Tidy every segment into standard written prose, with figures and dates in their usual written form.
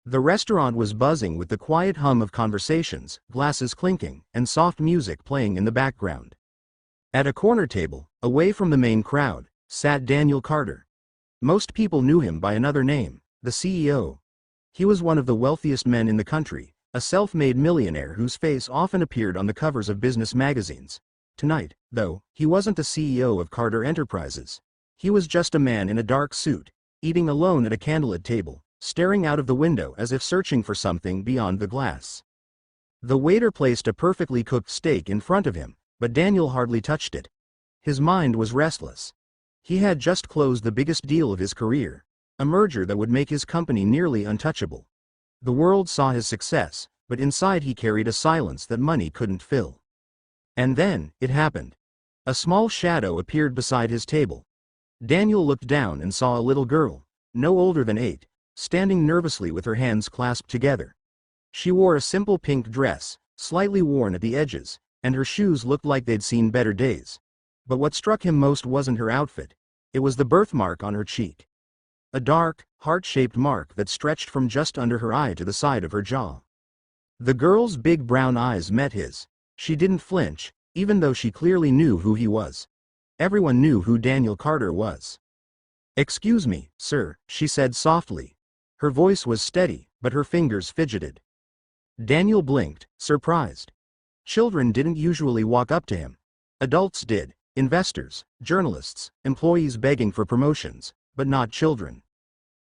The restaurant was buzzing with the quiet hum of conversations, glasses clinking, and soft music playing in the background. At a corner table, away from the main crowd, sat Daniel Carter. Most people knew him by another name, the CEO. He was one of the wealthiest men in the country, a self-made millionaire whose face often appeared on the covers of business magazines. Tonight, though, he wasn't the CEO of Carter Enterprises. He was just a man in a dark suit, eating alone at a candlelit table, staring out of the window as if searching for something beyond the glass. The waiter placed a perfectly cooked steak in front of him, but Daniel hardly touched it. His mind was restless. He had just closed the biggest deal of his career, a merger that would make his company nearly untouchable. The world saw his success, but inside he carried a silence that money couldn't fill. And then, it happened. A small shadow appeared beside his table. Daniel looked down and saw a little girl, no older than 8, standing nervously with her hands clasped together. She wore a simple pink dress, slightly worn at the edges, and her shoes looked like they'd seen better days. But what struck him most wasn't her outfit. It was the birthmark on her cheek. A dark, heart-shaped mark that stretched from just under her eye to the side of her jaw. The girl's big brown eyes met his. She didn't flinch, even though she clearly knew who he was. Everyone knew who Daniel Carter was. "Excuse me, sir," she said softly. Her voice was steady, but her fingers fidgeted. Daniel blinked, surprised. Children didn't usually walk up to him. Adults did, investors, journalists, employees begging for promotions, but not children.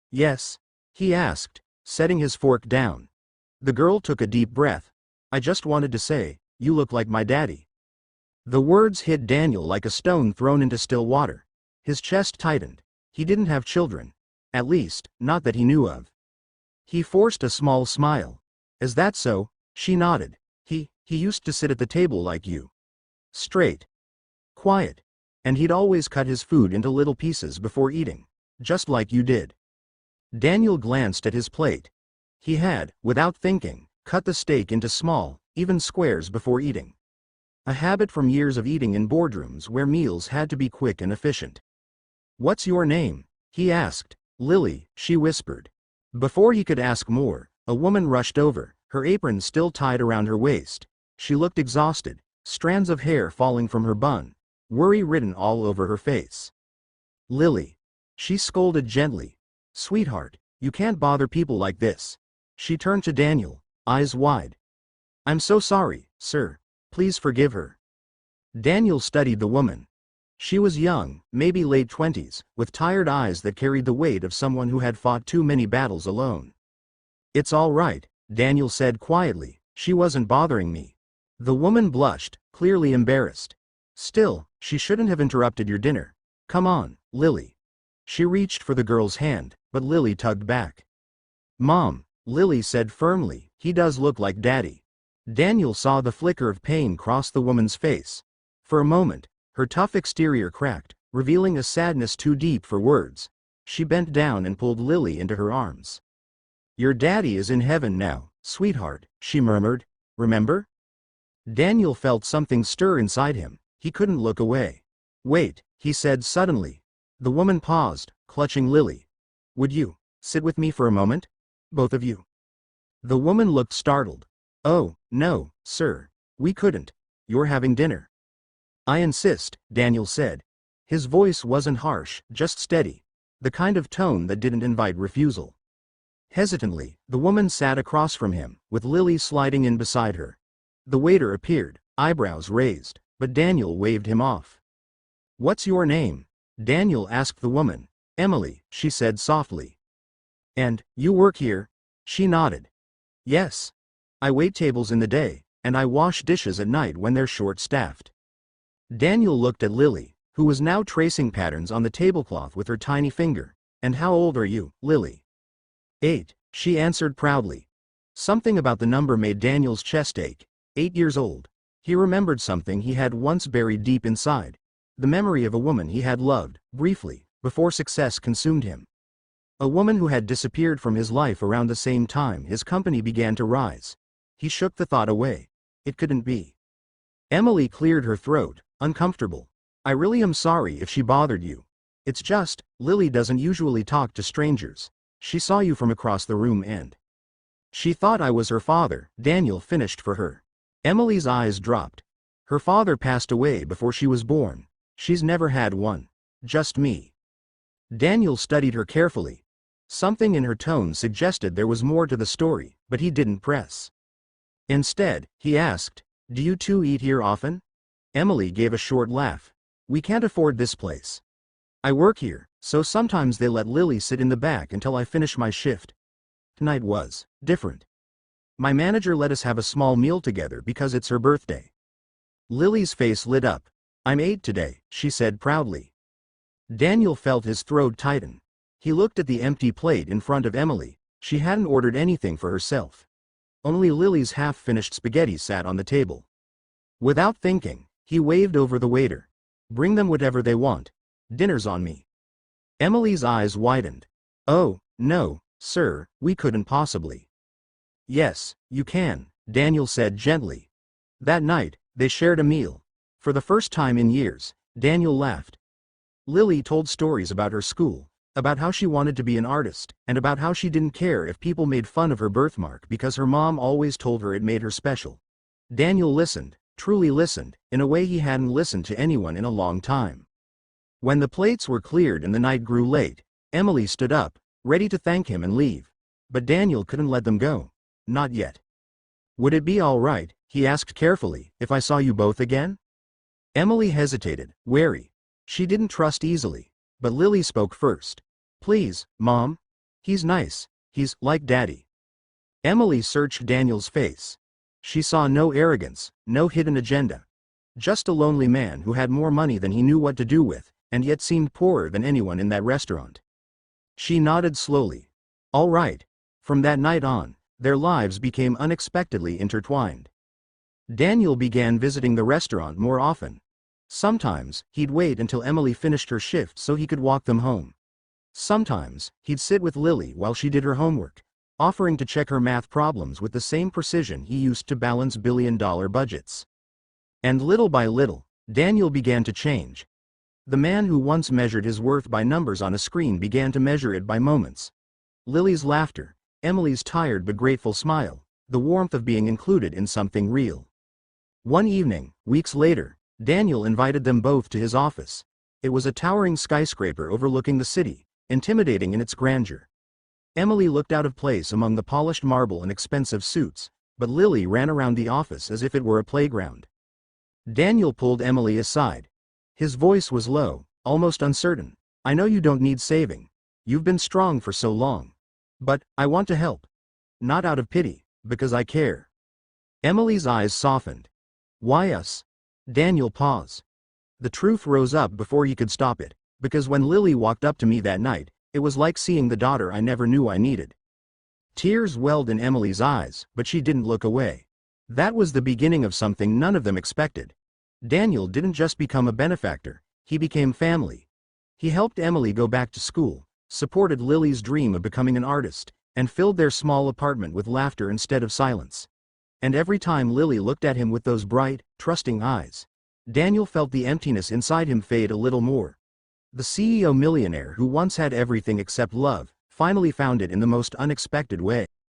"Yes?" he asked, setting his fork down. The girl took a deep breath. "I just wanted to say, you look like my daddy." The words hit Daniel like a stone thrown into still water. His chest tightened. He didn't have children. At least, not that he knew of. He forced a small smile. "Is that so?" She nodded. He used to sit at the table like you. Straight. Quiet. And he'd always cut his food into little pieces before eating. Just like you did." Daniel glanced at his plate. He had, without thinking, cut the steak into small, even squares before eating. A habit from years of eating in boardrooms where meals had to be quick and efficient. "What's your name?" he asked. "Lily," she whispered. Before he could ask more, a woman rushed over, her apron still tied around her waist. She looked exhausted, strands of hair falling from her bun, worry written all over her face. "Lily," she scolded gently. "Sweetheart, you can't bother people like this." She turned to Daniel, eyes wide. "I'm so sorry, sir. Please forgive her." Daniel studied the woman. She was young, maybe late 20s, with tired eyes that carried the weight of someone who had fought too many battles alone. "It's all right," Daniel said quietly. "She wasn't bothering me." The woman blushed, clearly embarrassed. "Still, she shouldn't have interrupted your dinner. Come on, Lily." She reached for the girl's hand, but Lily tugged back. "Mom," Lily said firmly, "he does look like Daddy." Daniel saw the flicker of pain cross the woman's face. For a moment, her tough exterior cracked, revealing a sadness too deep for words. She bent down and pulled Lily into her arms. "Your daddy is in heaven now, sweetheart," she murmured. "Remember?" Daniel felt something stir inside him. He couldn't look away. "Wait," he said suddenly. The woman paused, clutching Lily. "Would you sit with me for a moment? Both of you?" The woman looked startled. "Oh, no, sir. We couldn't. You're having dinner." "I insist," Daniel said. His voice wasn't harsh, just steady. The kind of tone that didn't invite refusal. Hesitantly, the woman sat across from him, with Lily sliding in beside her. The waiter appeared, eyebrows raised, but Daniel waved him off. "What's your name?" Daniel asked the woman. "Emily," she said softly. "And, you work here?" She nodded. "Yes. I wait tables in the day, and I wash dishes at night when they're short-staffed." Daniel looked at Lily, who was now tracing patterns on the tablecloth with her tiny finger. "And how old are you, Lily?" 8, she answered proudly. Something about the number made Daniel's chest ache. 8 years old. He remembered something he had once buried deep inside. The memory of a woman he had loved, briefly, before success consumed him. A woman who had disappeared from his life around the same time his company began to rise. He shook the thought away. It couldn't be. Emily cleared her throat, uncomfortable. "I really am sorry if she bothered you. It's just, Lily doesn't usually talk to strangers. She saw you from across the room and..." She thought I was her father, Daniel finished for her. Emily's eyes dropped. Her father passed away before she was born. She's never had one. Just me. Daniel studied her carefully. Something in her tone suggested there was more to the story, but he didn't press. Instead, he asked, "Do you two eat here often?" Emily gave a short laugh. "We can't afford this place. I work here, so sometimes they let Lily sit in the back until I finish my shift. Tonight was different. My manager let us have a small meal together because it's her birthday." Lily's face lit up. "I'm 8 today," she said proudly. Daniel felt his throat tighten. He looked at the empty plate in front of Emily. She hadn't ordered anything for herself. Only Lily's half-finished spaghetti sat on the table. Without thinking, he waved over the waiter. "Bring them whatever they want. Dinner's on me." Emily's eyes widened. "Oh, no, sir, we couldn't possibly." "Yes, you can," Daniel said gently. That night, they shared a meal. For the first time in years, Daniel laughed. Lily told stories about her school, about how she wanted to be an artist, and about how she didn't care if people made fun of her birthmark because her mom always told her it made her special. Daniel listened, truly listened, in a way he hadn't listened to anyone in a long time. When the plates were cleared and the night grew late, Emily stood up, ready to thank him and leave. But Daniel couldn't let them go. Not yet. "Would it be all right," he asked carefully, "if I saw you both again?" Emily hesitated, wary. She didn't trust easily. But Lily spoke first. "Please, Mom. He's nice. He's like Daddy." Emily searched Daniel's face. She saw no arrogance, no hidden agenda. Just a lonely man who had more money than he knew what to do with, and yet seemed poorer than anyone in that restaurant. She nodded slowly. "All right." From that night on, their lives became unexpectedly intertwined. Daniel began visiting the restaurant more often. Sometimes, he'd wait until Emily finished her shift so he could walk them home. Sometimes, he'd sit with Lily while she did her homework, offering to check her math problems with the same precision he used to balance billion-dollar budgets. And little by little, Daniel began to change. The man who once measured his worth by numbers on a screen began to measure it by moments. Lily's laughter, Emily's tired but grateful smile, the warmth of being included in something real. One evening, weeks later, Daniel invited them both to his office. It was a towering skyscraper overlooking the city, intimidating in its grandeur. Emily looked out of place among the polished marble and expensive suits, but Lily ran around the office as if it were a playground. Daniel pulled Emily aside. His voice was low, almost uncertain. "I know you don't need saving. You've been strong for so long. But, I want to help. Not out of pity, because I care." Emily's eyes softened. "Why us?" Daniel paused. The truth rose up before he could stop it, because when Lily walked up to me that night, it was like seeing the daughter I never knew I needed. Tears welled in Emily's eyes, but she didn't look away. That was the beginning of something none of them expected. Daniel didn't just become a benefactor, he became family. He helped Emily go back to school, supported Lily's dream of becoming an artist, and filled their small apartment with laughter instead of silence. And every time Lily looked at him with those bright, trusting eyes, Daniel felt the emptiness inside him fade a little more. The CEO millionaire who once had everything except love, finally found it in the most unexpected way.